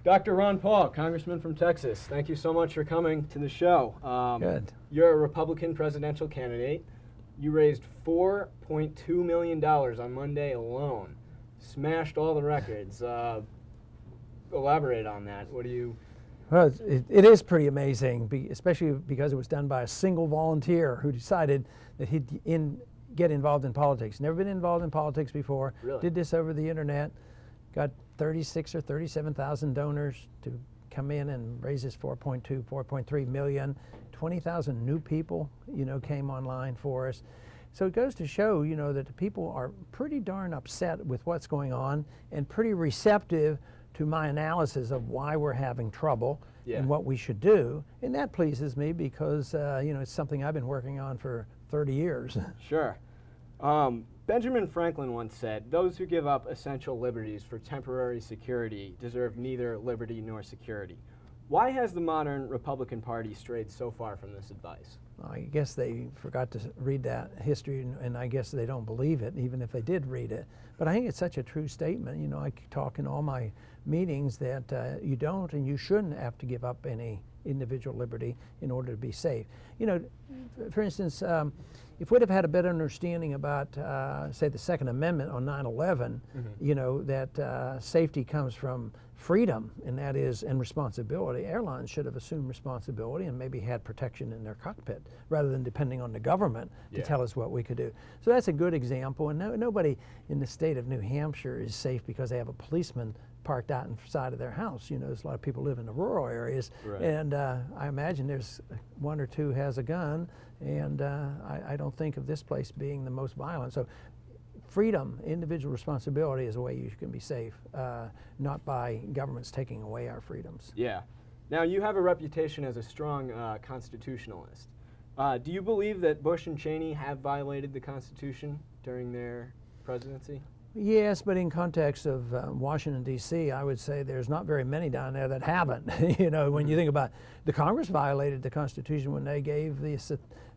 Dr. Ron Paul, Congressman from Texas, thank you so much for coming to the show. Good. You're a Republican presidential candidate. You raised $4.2 million on Monday alone. Smashed all the records. Elaborate on that. What do you... Well, it is pretty amazing, especially because it was done by a single volunteer who decided that he'd get involved in politics. Never been involved in politics before. Really? Did this over the internet. Got 36 or 37,000 donors to come in and raise this 4.3 million. 20,000 new people, came online for us. So it goes to show, that the people are pretty darn upset with what's going on and pretty receptive to my analysis of why we're having trouble and what we should do. And that pleases me because, it's something I've been working on for 30 years. Sure. Benjamin Franklin once said, "Those who give up essential liberties for temporary security deserve neither liberty nor security." Why has the modern Republican Party strayed so far from this advice? I guess they forgot to read that history, and I guess they don't believe it, even if they did read it. But I think it's such a true statement. I talk in all my meetings that you don't and you shouldn't have to give up any individual liberty in order to be safe. For instance, if we'd have had a better understanding about, say, the Second Amendment on 9/11, that safety comes from freedom, and that is, and responsibility. Airlines should have assumed responsibility and maybe had protection in their cockpit rather than depending on the government to tell us what we could do. So that's a good example, and nobody in the state of New Hampshire is safe because they have a policeman parked out inside of their house. There's a lot of people live in the rural areas, and I imagine there's one or two has a gun, and I don't think of this place being the most violent. So freedom, individual responsibility is a way you can be safe, not by governments taking away our freedoms. Yeah. Now, you have a reputation as a strong constitutionalist. Do you believe that Bush and Cheney have violated the Constitution during their presidency? Yes, but in context of Washington, D.C., I would say there's not very many down there that haven't. When you think about the Congress violated the Constitution when they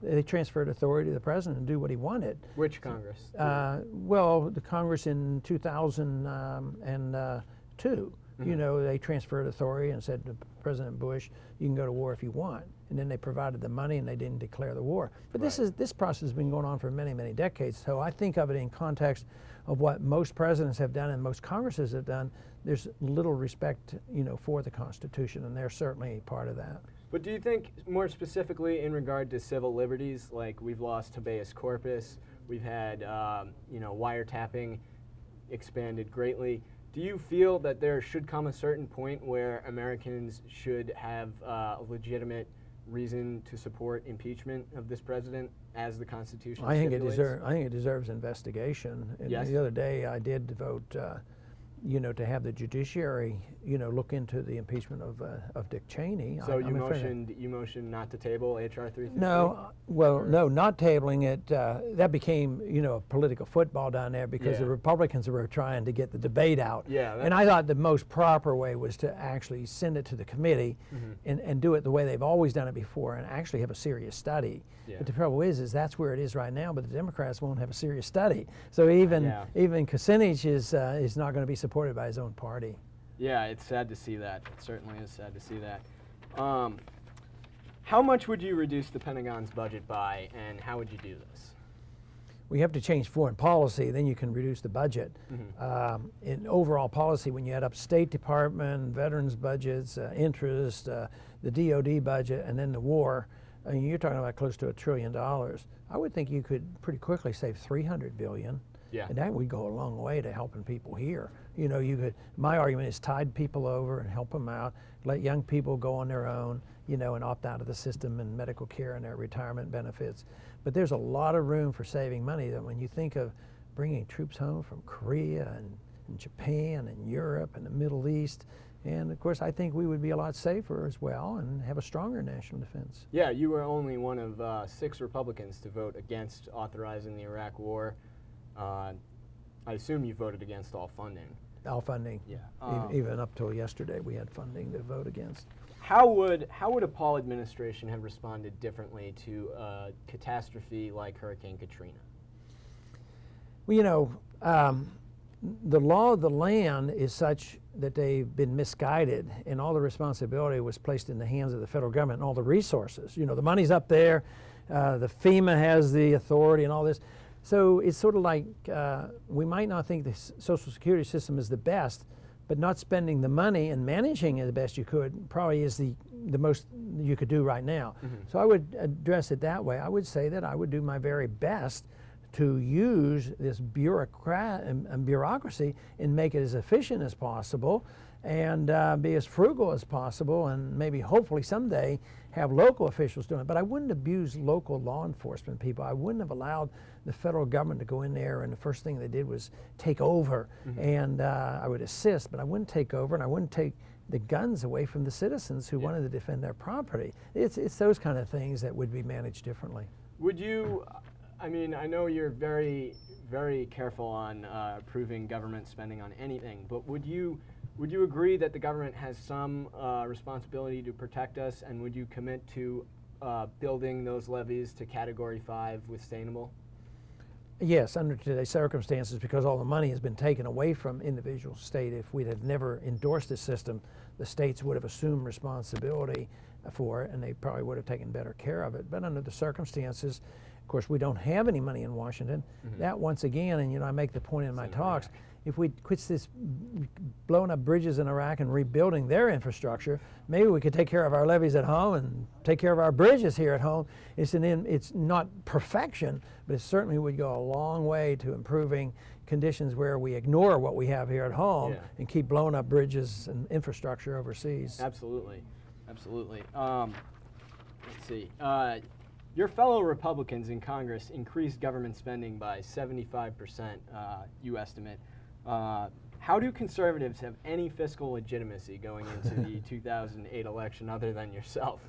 they transferred authority to the president to do what he wanted. Which Congress? Well, the Congress in 2002. They transferred authority and said to President Bush, "You can go to war if you want." And then they provided the money and they didn't declare the war. But this process has been going on for many, many decades. So I think of it in context of what most presidents have done and most Congresses have done. There's little respect, for the Constitution, and they're certainly part of that. But do you think, more specifically in regard to civil liberties, like we've lost habeas corpus, we've had, wiretapping expanded greatly, do you feel that there should come a certain point where Americans should have a legitimate reason to support impeachment of this president as the Constitution stipulates? I think it deserves investigation. And the other day I did vote, to have the judiciary, look into the impeachment of Dick Cheney. So you motioned not to table H.R. 353? No, no, not tabling it. That became, a political football down there because the Republicans were trying to get the debate out. And I thought the most proper way was to actually send it to the committee and do it the way they've always done it before and actually have a serious study. But the trouble is that's where it is right now, but the Democrats won't have a serious study. So even Kucinich is not going to be supported by his own party. Yeah, it's sad to see that. It certainly is sad to see that. How much would you reduce the Pentagon's budget by, and how would you do this? We have to change foreign policy, then you can reduce the budget. In overall policy, when you add up State Department, veterans budgets, interest, the DOD budget, and then the war, you're talking about close to $1 trillion. I would think you could pretty quickly save $300 billion. And that would go a long way to helping people here. My argument is tide people over and help them out, let young people go on their own, and opt out of the system and medical care and their retirement benefits. But there's a lot of room for saving money. That when you think of bringing troops home from Korea and Japan and Europe and the Middle East, and of course I think we would be a lot safer as well and have a stronger national defense. Yeah, you were only one of 6 Republicans to vote against authorizing the Iraq War. I assume you voted against all funding. All funding. Yeah. Even up till yesterday, we had funding to vote against. How would a Paul administration have responded differently to a catastrophe like Hurricane Katrina? Well, the law of the land is such that they've been misguided, and all the responsibility was placed in the hands of the federal government and all the resources. You know, the money's up there, the FEMA has the authority and all this. So it's sort of like we might not think the Social Security system is the best, but not spending the money and managing it the best you could probably is the most you could do right now. Mm-hmm. So I would address it that way. I would say that I would do my very best to use this bureaucracy and make it as efficient as possible and be as frugal as possible, and maybe hopefully someday have local officials doing it. But I wouldn't abuse local law enforcement people. I wouldn't have allowed the federal government to go in there and the first thing they did was take over. Mm-hmm. And I would assist, but I wouldn't take over, and I wouldn't take the guns away from the citizens who wanted to defend their property. It's those kind of things that would be managed differently. Would you, I mean, I know you're very, very careful on approving government spending on anything, but would you agree that the government has some responsibility to protect us, and would you commit to building those levees to Category 5 sustainable? Yes, under today's circumstances, because all the money has been taken away from individual state. If we'd have never endorsed this system, the states would have assumed responsibility for it, and they probably would have taken better care of it. But under the circumstances, of course, we don't have any money in Washington. Mm-hmm. That once again, and you know, I make the point in my talks, if we quit this blowing up bridges in Iraq and rebuilding their infrastructure, maybe we could take care of our levees at home and take care of our bridges here at home. It's not perfection, but it certainly would go a long way to improving conditions where we ignore what we have here at home and keep blowing up bridges and infrastructure overseas. Absolutely, absolutely. Let's see. Your fellow Republicans in Congress increased government spending by 75%, you estimate. How do conservatives have any fiscal legitimacy going into the 2008 election other than yourself?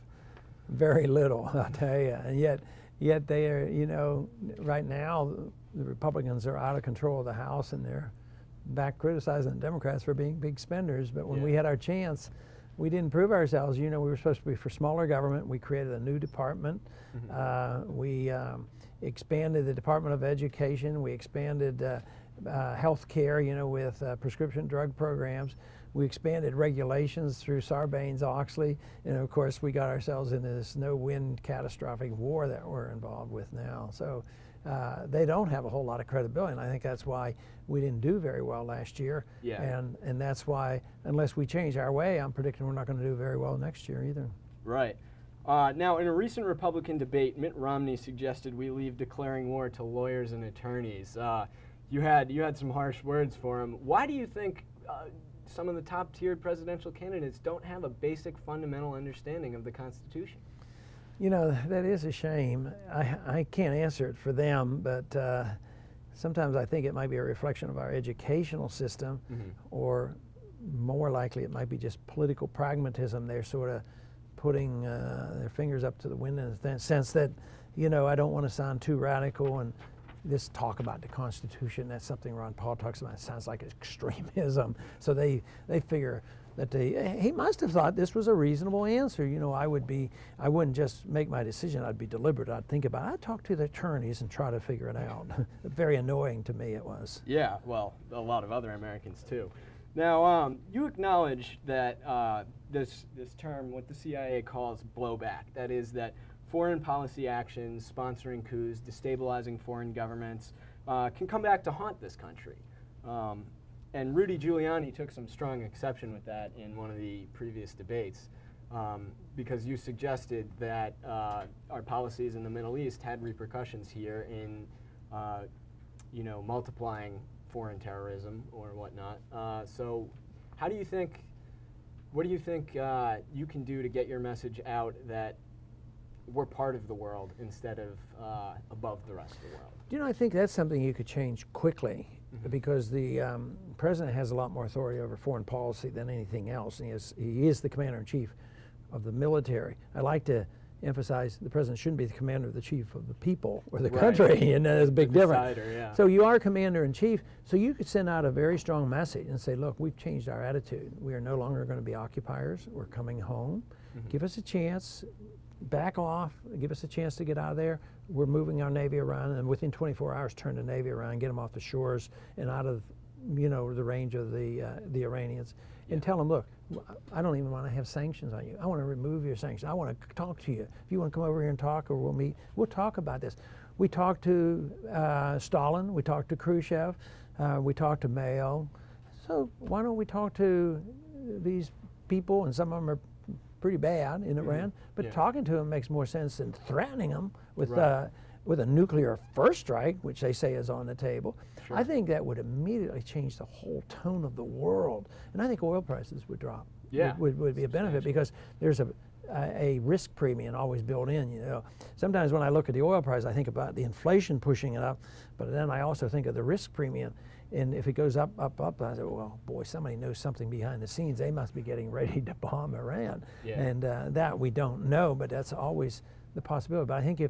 Very little, I'll tell you. And yet they are, you know, right now the Republicans are out of control of the House, and they're back criticizing the Democrats for being big spenders. But when we had our chance, we didn't prove ourselves. You know, we were supposed to be for smaller government. We created a new department. Mm-hmm. We expanded the Department of Education. We expanded health care, you know, with prescription drug programs. We expanded regulations through Sarbanes-Oxley. And of course, we got ourselves into this no-win catastrophic war that we're involved with now. So they don't have a whole lot of credibility, and I think that's why we didn't do very well last year. Yeah. And that's why, unless we change our way, I'm predicting we're not going to do very well next year either. Right. Now, in a recent Republican debate, Mitt Romney suggested we leave declaring war to lawyers and attorneys. You had some harsh words for him. Why do you think some of the top-tiered presidential candidates don't have a basic fundamental understanding of the Constitution? You know, that is a shame. I can't answer it for them, but sometimes I think it might be a reflection of our educational system, or more likely it might be just political pragmatism. They're sort of putting their fingers up to the wind in the sense that, you know, I don't want to sound too radical, and this talk about the Constitution, that's something Ron Paul talks about. It sounds like extremism. So they figure that he must have thought this was a reasonable answer. You know, I wouldn't just make my decision. I'd be deliberate. I'd think about it. I'd talk to the attorneys and try to figure it out. Very annoying to me it was. Yeah, well, a lot of other Americans too. Now, you acknowledge that this term, what the CIA calls blowback, that is that foreign policy actions, sponsoring coups, destabilizing foreign governments, can come back to haunt this country. And Rudy Giuliani took some strong exception with that in one of the previous debates, because you suggested that our policies in the Middle East had repercussions here in, you know, multiplying foreign terrorism or whatnot. So, what do you think you can do to get your message out that we're part of the world instead of above the rest of the world? You know, I think that's something you could change quickly, because the president has a lot more authority over foreign policy than anything else. And he is the commander-in-chief of the military. I like to emphasize the president shouldn't be the commander-in-chief of the people or the country, and there's a big difference. Yeah. So you are commander-in-chief, so you could send out a very strong message and say, look, we've changed our attitude. We are no longer going to be occupiers. We're coming home. Give us a chance. Back off, give us a chance to get out of there. We're moving our Navy around, and within 24 hours turn the Navy around, get them off the shores and out of you know, the range of the Iranians, and tell them, look, I don't even want to have sanctions on you. I want to remove your sanctions. I want to talk to you. If you want to come over here and talk, or we'll meet, we'll talk about this. We talked to Stalin. We talked to Khrushchev. We talked to Mao. So why don't we talk to these people, and some of them are pretty bad in Iran, but talking to them makes more sense than threatening them with a nuclear first strike, which they say is on the table. Sure. I think that would immediately change the whole tone of the world, and I think oil prices would drop. Yeah, would be a benefit, because there's a risk premium always built in. You know, sometimes when I look at the oil price, I think about the inflation pushing it up, but then I also think of the risk premium. And if it goes up, up, up, I say, well, boy, somebody knows something behind the scenes. They must be getting ready to bomb Iran. Yeah. And that we don't know, but that's always the possibility. But I think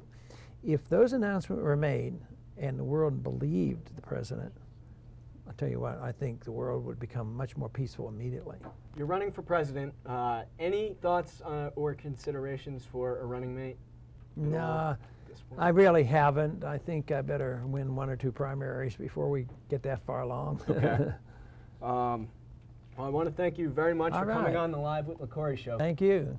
if those announcements were made and the world believed the president, I'll tell you what, I think the world would become much more peaceful immediately. You're running for president. Any thoughts or considerations for a running mate? No. I really haven't. I think I better win 1 or 2 primaries before we get that far along. Okay. Well, I want to thank you very much for coming on the Live with Liquori show. Thank you.